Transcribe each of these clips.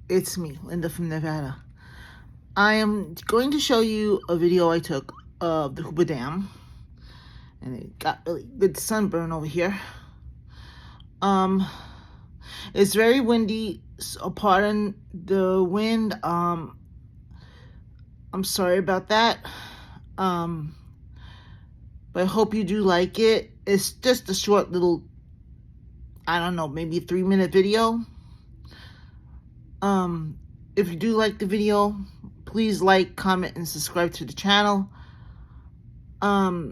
It's me, Linda from Nevada. I am going to show you a video I took of the Hoover Dam, and it got really good sunburn over here. It's very windy, so pardon the wind. I'm sorry about that. But I hope you do like it. It's just a short little, I don't know, maybe a 3-minute video. If you do like the video, please like, comment, and subscribe to the channel. I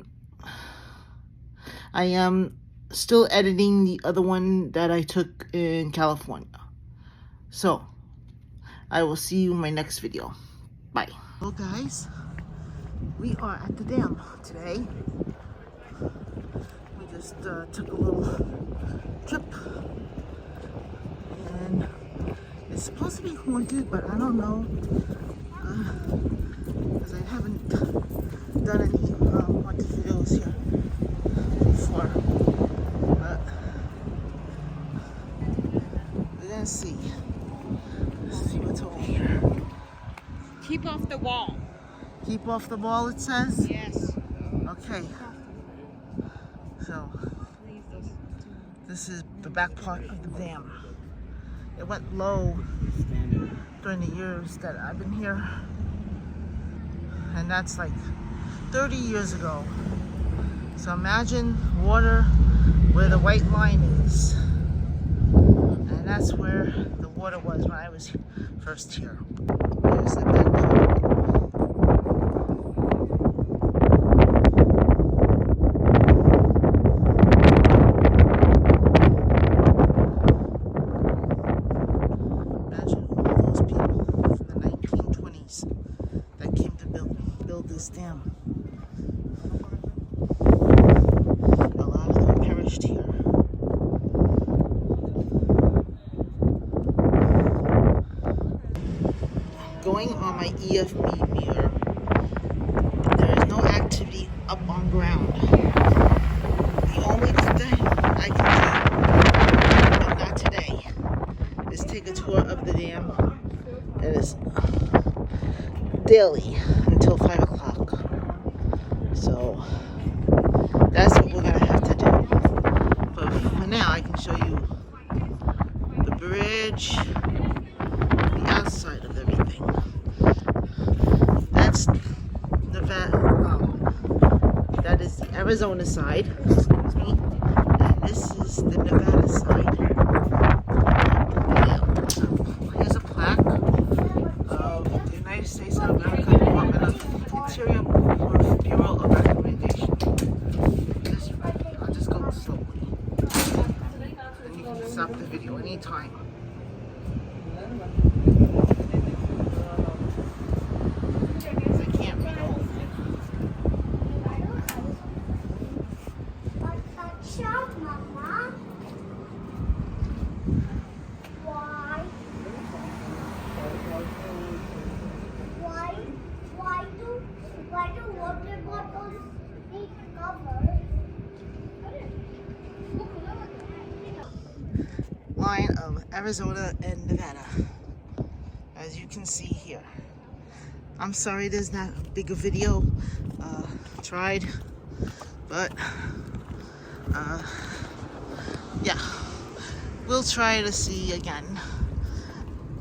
am still editing the other one that I took in California. So, I will see you in my next video. Bye. Hello guys, we are at the dam today. We just took a little trip, and it's supposed to be haunted, but I don't know, because I haven't done any haunted videos here before, but we're gonna see. Let's see what's over here. Keep off the wall. Keep off the wall, it says? Yes. Okay. So, this is the back part of the dam. It went low during the years that I've been here. And that's like 30 years ago. So imagine water where the white line is. And that's where the water was when I was first here. Here's the back part. This dam. A lot of them perished here. Going on my EFB meter, there is no activity up on ground. The only thing I can do, but not today, is take a tour of the dam. It is daily until 5 o'clock. So that's what we're gonna have to do. But for now, I can show you the bridge, the outside of everything. That's Nevada. That is the Arizona side. Excuse me. And this is the Nevada side. Here's a plaque of the United States of America Department of Interior Bureau of Recommendation. I'll just go slowly. And you can stop the video anytime. Because I can't read all of it. Why do water bottles need cover? Line of Arizona and Nevada, as you can see here. I'm sorry there's not a bigger video. Tried, but yeah, we'll try to see again.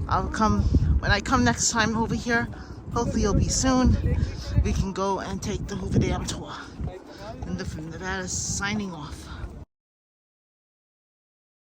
I'll come when I come next time over here. Hopefully it'll be soon. We can go and take the Hoover Dam tour. And from Nevada, signing off.